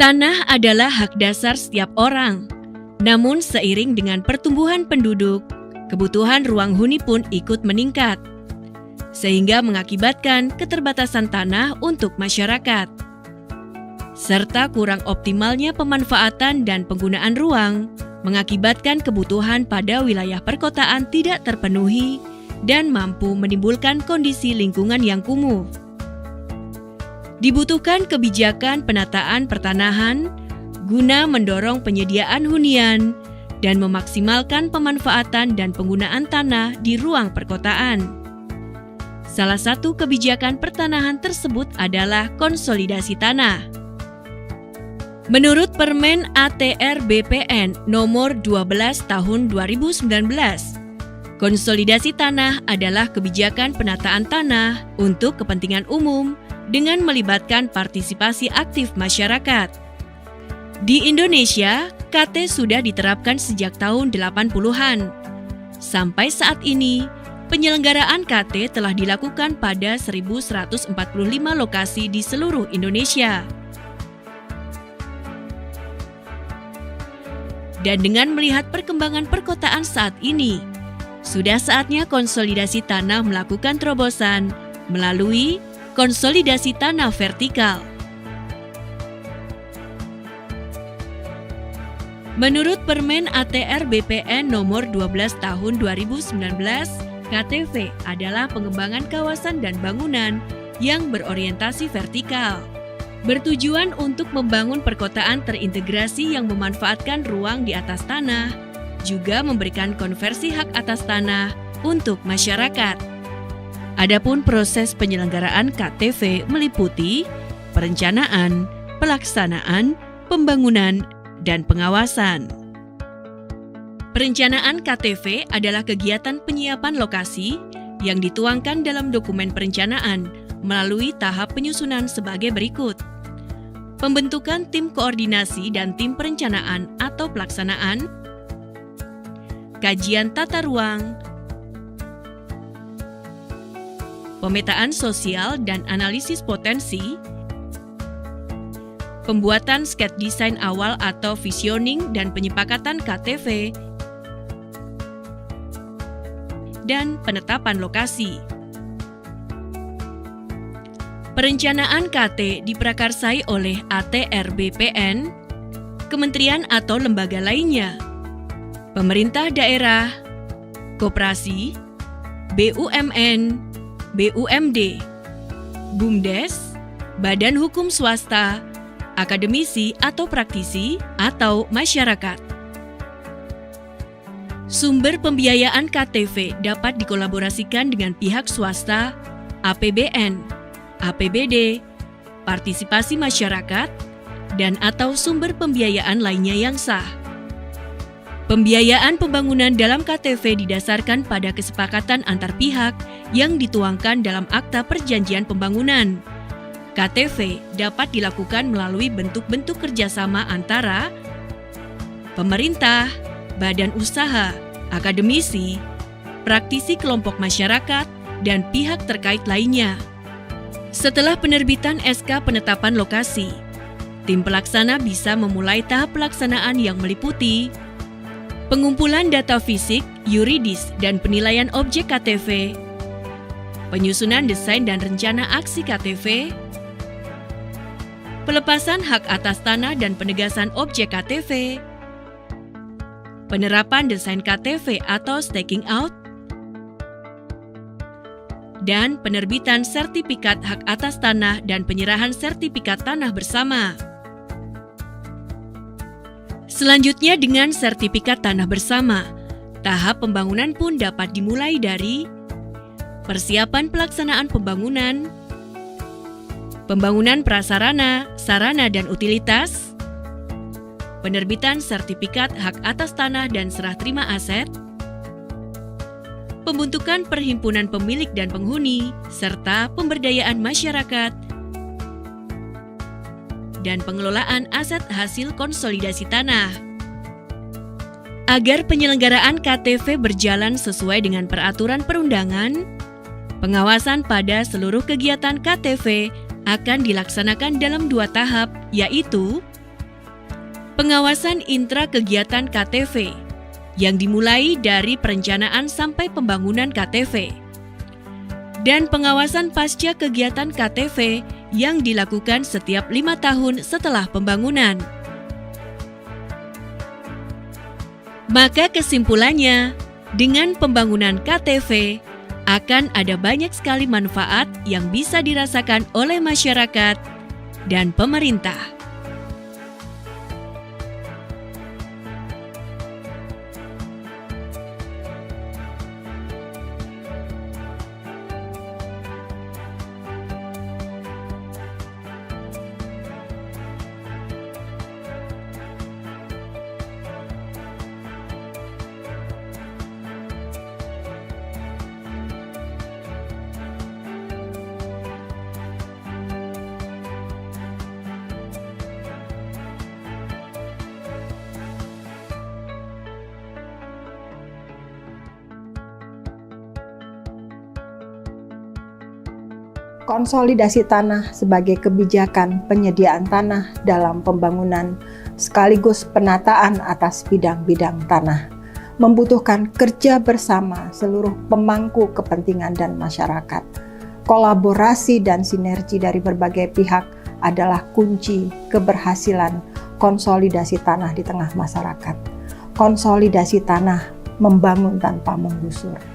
Tanah adalah hak dasar setiap orang. Namun seiring dengan pertumbuhan penduduk, kebutuhan ruang huni pun ikut meningkat, sehingga mengakibatkan keterbatasan tanah untuk masyarakat, serta kurang optimalnya pemanfaatan dan penggunaan ruang, mengakibatkan kebutuhan pada wilayah perkotaan tidak terpenuhi dan mampu menimbulkan kondisi lingkungan yang kumuh. Dibutuhkan kebijakan penataan pertanahan guna mendorong penyediaan hunian dan memaksimalkan pemanfaatan dan penggunaan tanah di ruang perkotaan. Salah satu kebijakan pertanahan tersebut adalah konsolidasi tanah. Menurut Permen ATR BPN nomor 12 tahun 2019, konsolidasi tanah adalah kebijakan penataan tanah untuk kepentingan umum dengan melibatkan partisipasi aktif masyarakat. Di Indonesia, KT sudah diterapkan sejak tahun 80-an. Sampai saat ini, penyelenggaraan KT telah dilakukan pada 1.145 lokasi di seluruh Indonesia. Dan dengan melihat perkembangan perkotaan saat ini, sudah saatnya konsolidasi tanah melakukan terobosan melalui konsolidasi tanah vertikal. Menurut Permen ATR BPN nomor 12 tahun 2019, KTV adalah pengembangan kawasan dan bangunan yang berorientasi vertikal, bertujuan untuk membangun perkotaan terintegrasi yang memanfaatkan ruang di atas tanah, juga memberikan konversi hak atas tanah untuk masyarakat. Adapun proses penyelenggaraan KTV meliputi perencanaan, pelaksanaan, pembangunan, dan pengawasan. Perencanaan KTV adalah kegiatan penyiapan lokasi yang dituangkan dalam dokumen perencanaan melalui tahap penyusunan sebagai berikut. Pembentukan tim koordinasi dan tim perencanaan atau pelaksanaan, kajian tata ruang, pemetaan sosial dan analisis potensi, pembuatan sketch desain awal atau visioning dan penyepakatan KTV, dan penetapan lokasi. Perencanaan KT diprakarsai oleh ATR BPN, kementerian atau lembaga lainnya, pemerintah daerah, koperasi, BUMN, BUMD, BUMDes, badan hukum swasta, akademisi atau praktisi, atau masyarakat. Sumber pembiayaan KTV dapat dikolaborasikan dengan pihak swasta, APBN, APBD, partisipasi masyarakat, dan atau sumber pembiayaan lainnya yang sah. Pembiayaan pembangunan dalam KTV didasarkan pada kesepakatan antar pihak yang dituangkan dalam Akta Perjanjian Pembangunan. KTV dapat dilakukan melalui bentuk-bentuk kerjasama antara pemerintah, badan usaha, akademisi, praktisi kelompok masyarakat, dan pihak terkait lainnya. Setelah penerbitan SK penetapan lokasi, tim pelaksana bisa memulai tahap pelaksanaan yang meliputi pengumpulan data fisik, yuridis, dan penilaian objek KTV, penyusunan desain dan rencana aksi KTV, pelepasan hak atas tanah dan penegasan objek KTV, penerapan desain KTV atau staking out, dan penerbitan sertifikat hak atas tanah dan penyerahan sertifikat tanah bersama. Selanjutnya dengan sertifikat tanah bersama, tahap pembangunan pun dapat dimulai dari persiapan pelaksanaan pembangunan, pembangunan prasarana, sarana dan utilitas, penerbitan sertifikat hak atas tanah dan serah terima aset, pembentukan perhimpunan pemilik dan penghuni, serta pemberdayaan masyarakat, dan pengelolaan aset hasil konsolidasi tanah. Agar penyelenggaraan KTV berjalan sesuai dengan peraturan perundangan, pengawasan pada seluruh kegiatan KTV akan dilaksanakan dalam 2 tahap, yaitu Pengawasan intra kegiatan KTV yang dimulai dari perencanaan sampai pembangunan KTV. Dan pengawasan pasca kegiatan KTV yang dilakukan setiap 5 tahun setelah pembangunan. Maka kesimpulannya, dengan pembangunan KTV akan ada banyak sekali manfaat yang bisa dirasakan oleh masyarakat dan pemerintah. Konsolidasi tanah sebagai kebijakan penyediaan tanah dalam pembangunan sekaligus penataan atas bidang-bidang tanah membutuhkan kerja bersama seluruh pemangku kepentingan dan masyarakat. Kolaborasi dan sinergi dari berbagai pihak adalah kunci keberhasilan konsolidasi tanah di tengah masyarakat. Konsolidasi tanah membangun tanpa menggusur.